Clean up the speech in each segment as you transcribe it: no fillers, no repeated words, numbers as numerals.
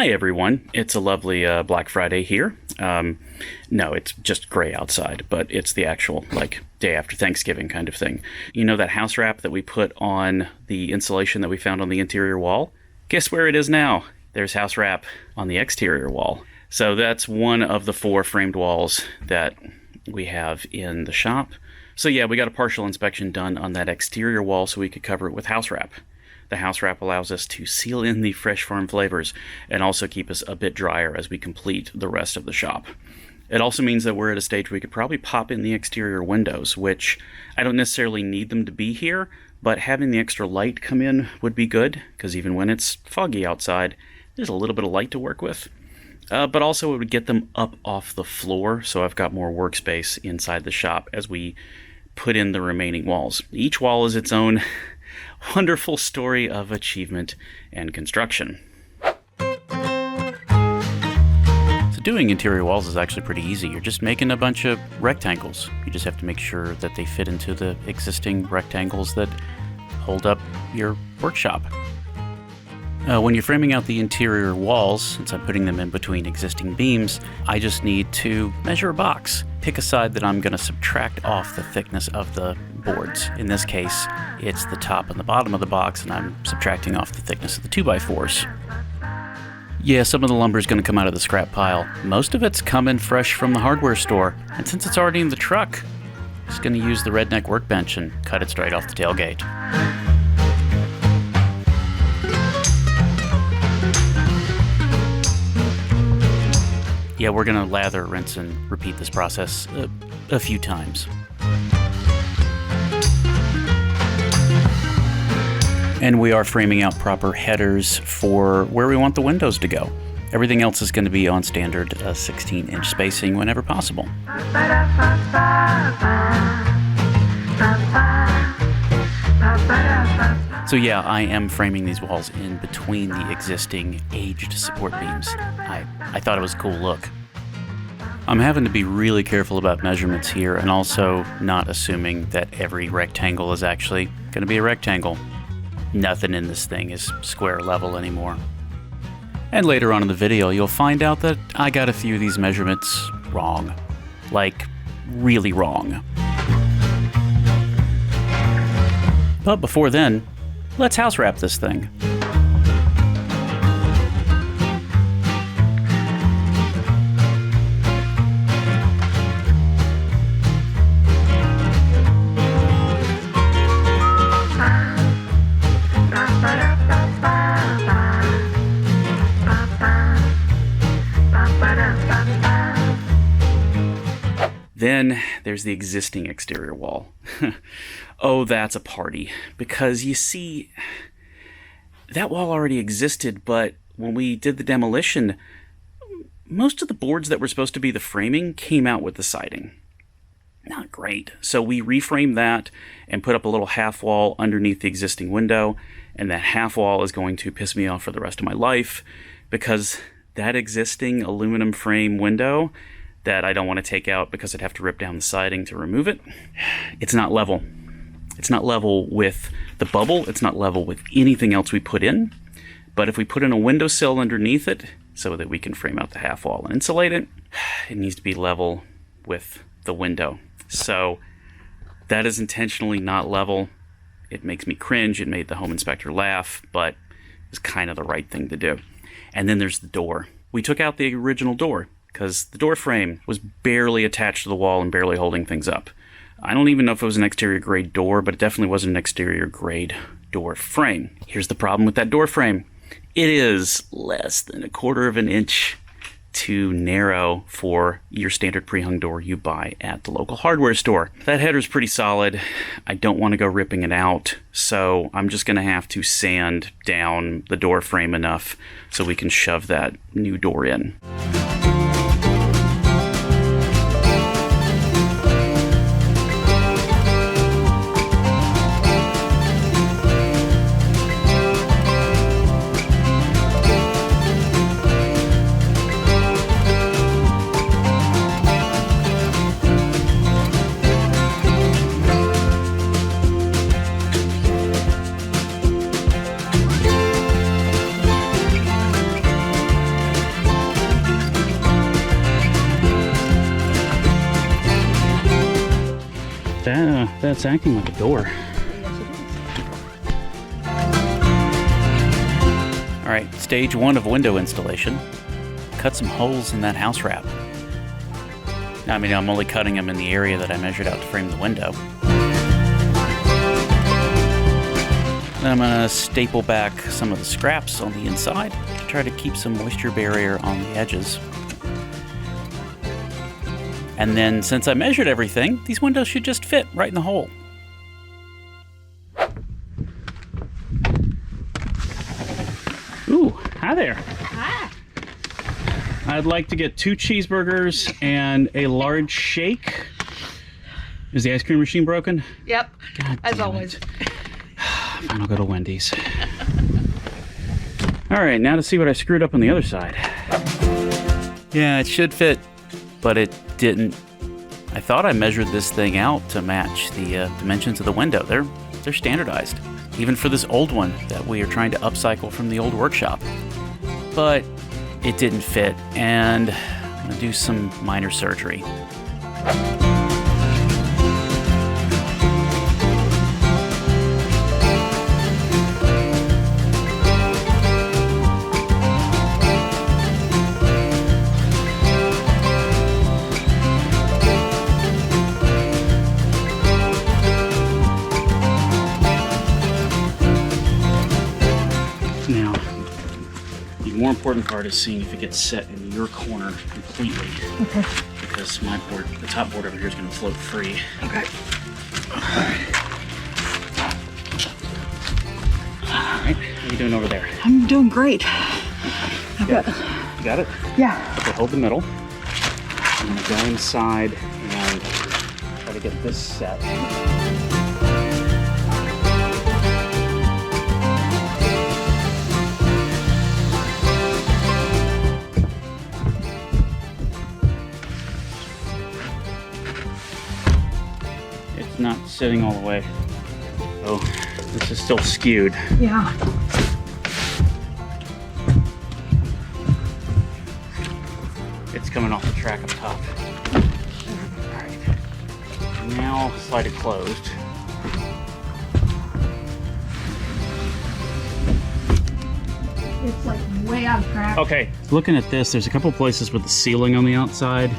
Hi everyone, it's a lovely Black Friday here. No, it's just gray outside, but it's the actual, day after Thanksgiving kind of thing. You know that house wrap that we put on the insulation that we found on the interior wall? Guess where it is now? There's house wrap on the exterior wall. So that's one of the 4 framed walls that we have in the shop. So yeah, we got a partial inspection done on that exterior wall so we could cover it with house wrap. The house wrap allows us to seal in the fresh farm flavors and also keep us a bit drier as we complete the rest of the shop. It also means that we're at a stage where we could probably pop in the exterior windows, which I don't necessarily need them to be here, but having the extra light come in would be good, because even when it's foggy outside, there's a little bit of light to work with. But also it would get them up off the floor, so I've got more workspace inside the shop as we put in the remaining walls. Each wall is its own wonderful story of achievement and construction. So doing interior walls is actually pretty easy. You're just making a bunch of rectangles. You just have to make sure that they fit into the existing rectangles that hold up your workshop. When you're framing out the interior walls, since I'm putting them in between existing beams, I just need to measure a box. Pick a side that I'm going to subtract off the thickness of the boards. In this case, it's the top and the bottom of the box, and I'm subtracting off the thickness of the 2x4s. Yeah, some of the lumber is going to come out of the scrap pile. Most of it's coming fresh from the hardware store, and since it's already in the truck, I'm just going to use the redneck workbench and cut it straight off the tailgate. Yeah, we're going to lather, rinse, and repeat this process a few times. And we are framing out proper headers for where we want the windows to go. Everything else is going to be on standard 16-inch spacing whenever possible. So yeah, I am framing these walls in between the existing aged support beams. I thought it was a cool look. I'm having to be really careful about measurements here and also not assuming that every rectangle is actually going to be a rectangle. Nothing in this thing is square level anymore. And later on in the video, you'll find out that I got a few of these measurements wrong. Like, really wrong. But before then, let's house wrap this thing. Then there's the existing exterior wall. Oh, that's a party. Because you see, that wall already existed, but when we did the demolition, most of the boards that were supposed to be the framing came out with the siding. Not great. So we reframed that and put up a little half wall underneath the existing window, and that half wall is going to piss me off for the rest of my life, because that existing aluminum frame window that I don't want to take out because I'd have to rip down the siding to remove it, it's not level. It's not level with the bubble. It's not level with anything else we put in. But if we put in a windowsill underneath it so that we can frame out the half wall and insulate it, it needs to be level with the window. So that is intentionally not level. It makes me cringe. It made the home inspector laugh, but it's kind of the right thing to do. And then there's the door. We took out the original door because the door frame was barely attached to the wall and barely holding things up. I don't even know if it was an exterior grade door, but it definitely wasn't an exterior grade door frame. Here's the problem with that door frame. It is less than 1/4 of an inch too narrow for your standard pre-hung door you buy at the local hardware store. That header's pretty solid. I don't want to go ripping it out, so I'm just going to have to sand down the door frame enough so we can shove that new door in. That's acting like a door. All right, stage 1 of window installation. Cut some holes in that house wrap. I mean, I'm only cutting them in the area that I measured out to frame the window. Then I'm going to staple back some of the scraps on the inside to try to keep some moisture barrier on the edges. And then, since I measured everything, these windows should just fit right in the hole. Ooh, hi there. Hi. I'd like to get 2 cheeseburgers and a large shake. Is the ice cream machine broken? Yep, God as damn always. it. Fine, I'll go to Wendy's. All right, now to see what I screwed up on the other side. Yeah, it should fit, but it didn't. I thought I measured this thing out to match the dimensions of the window. They're standardized, even for this old one that we are trying to upcycle from the old workshop. But it didn't fit, and I'm gonna do some minor surgery. Now, the more important part is seeing if it gets set in your corner completely. Okay. Because my board, the top board over here, is going to float free. Okay. Alright, how you doing over there? I'm doing great. You got it? Yeah. Okay, hold the middle. I'm going to go inside and try to get this set. It's not sitting all the way. Oh, this is still skewed. Yeah. It's coming off the track up top. Alright. Now slide it closed. It's like way out of track. Okay, looking at this, there's a couple places with the sealing on the outside.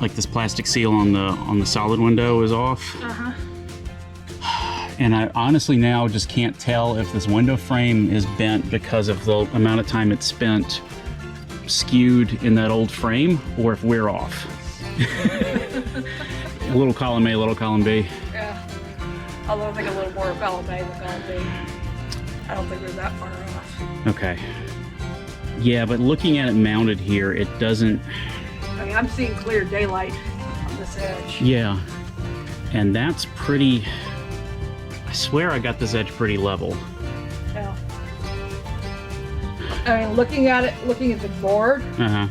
Like this plastic seal on the solid window is off. Uh-huh. And I honestly now just can't tell if this window frame is bent because of the amount of time it's spent skewed in that old frame, or if we're off. A little column A, little column B. Yeah. Although I think a little more column A than column B. I don't think we're that far off. Okay. Yeah, but looking at it mounted here, it doesn't... I mean, I'm seeing clear daylight on this edge. Yeah. And that's pretty... I swear I got this edge pretty level. Yeah. I mean, looking at the board, Uh-huh.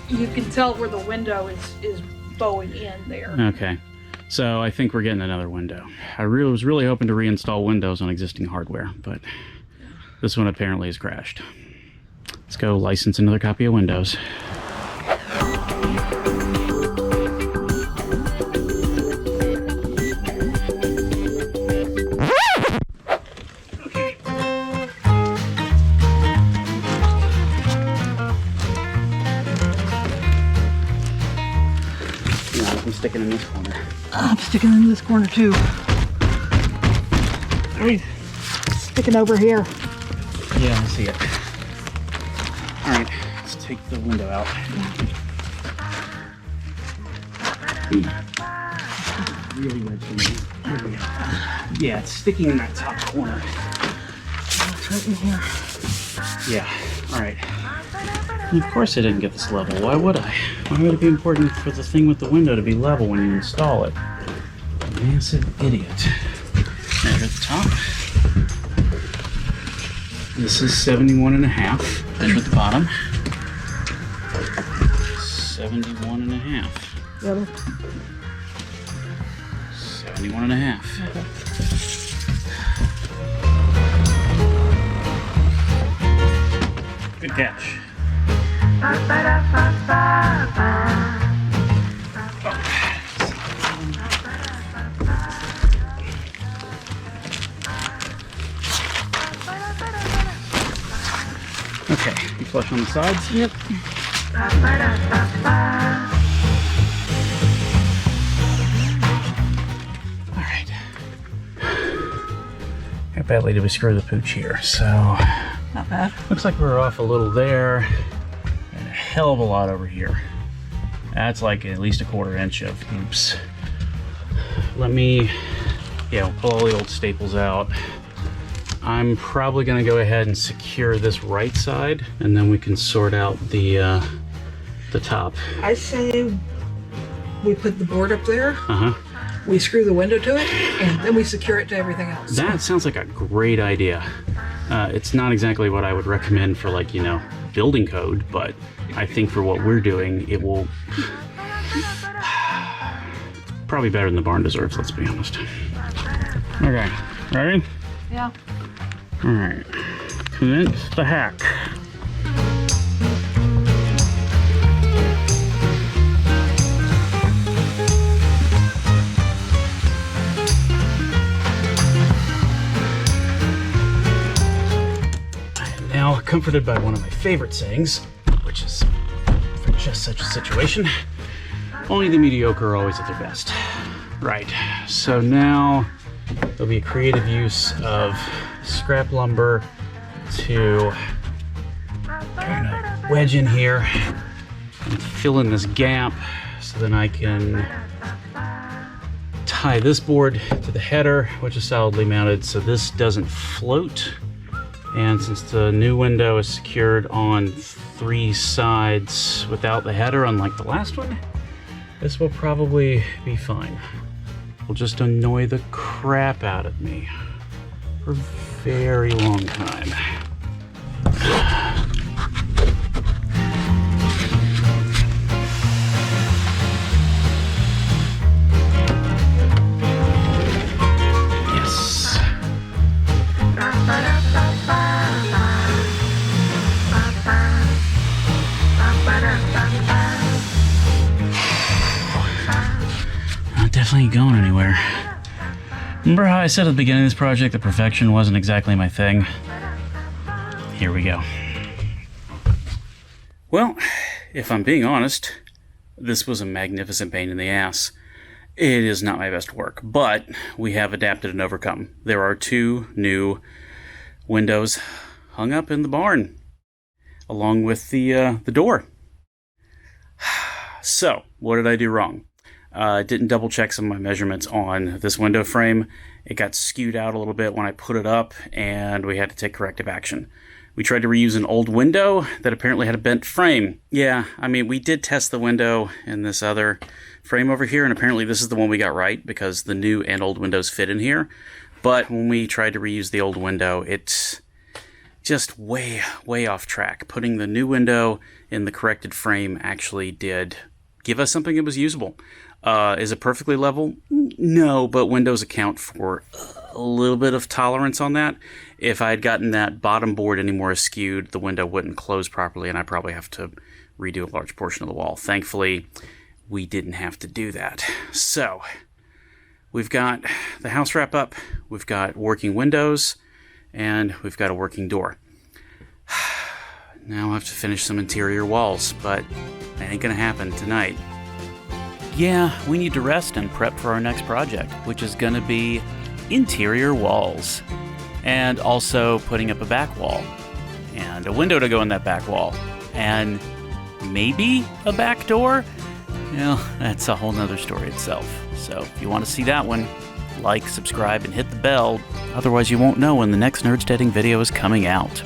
you can tell where the window is bowing in there. Okay. So I think we're getting another window. I was really hoping to reinstall windows on existing hardware, but this one apparently has crashed. Let's go license another copy of Windows. I'm sticking in this corner. I'm sticking in this corner too. Right. Sticking over here. Yeah, I see it. All right, let's take the window out. Really wedged in there. There we go. Yeah, it's sticking in that top corner. It's right in here. Yeah, all right. And of course I didn't get this level. Why would I? Why would it be important for the thing with the window to be level when you install it? Massive idiot. Measure the top. This is 71 and a half. Measure the bottom. 71 and a half. The other. 71 and a half. Okay. Good catch. flush on the sides. Yep. Alright. How badly did we screw the pooch here? So, Not bad. looks like we're off a little there, and a hell of a lot over here. That's like at least a 1/4 inch of oops. Let me, we'll pull all the old staples out. I'm probably gonna go ahead and secure this right side, and then we can sort out the top. I say we put the board up there, we screw the window to it, and then we secure it to everything else. That sounds like a great idea. It's not exactly what I would recommend for, like, building code, but I think for what we're doing, it will probably better than the barn deserves, let's be honest. Okay, ready? Yeah. All right, commence the hack. Now comforted by one of my favorite sayings, which is, for just such a situation, only the mediocre are always at their best. Right, so now there'll be a creative use of scrap lumber to kind of wedge in here and fill in this gap, so then I can tie this board to the header, which is solidly mounted, so this doesn't float. And since the new window is secured on 3 sides without the header, unlike the last one, this will probably be fine. Will just annoy the crap out of me for a very long time. Definitely ain't going anywhere. Remember how I said at the beginning of this project that perfection wasn't exactly my thing? Here we go. Well, if I'm being honest, this was a magnificent pain in the ass. It is not my best work, but we have adapted and overcome. There are 2 new windows hung up in the barn, along with the door. So, what did I do wrong? Didn't double check some of my measurements on this window frame. It got skewed out a little bit when I put it up, and we had to take corrective action. We tried to reuse an old window that apparently had a bent frame. Yeah, I mean, we did test the window in this other frame over here, and apparently this is the one we got right, because the new and old windows fit in here. But when we tried to reuse the old window, it's just way off track. Putting the new window in the corrected frame actually did give us something that was usable. Is it perfectly level? No, but Windows account for a little bit of tolerance on that. If I had gotten that bottom board any more skewed, the window wouldn't close properly, and I'd probably have to redo a large portion of the wall. Thankfully, we didn't have to do that. So, we've got the house wrap up, we've got working windows, and we've got a working door. Now I have to finish some interior walls, but that ain't gonna happen tonight. Yeah, we need to rest and prep for our next project, which is going to be interior walls. And also putting up a back wall. And a window to go in that back wall. And maybe a back door? Well, that's a whole nother story itself. So if you want to see that one, like, subscribe, and hit the bell. Otherwise you won't know when the next NerdSteading video is coming out.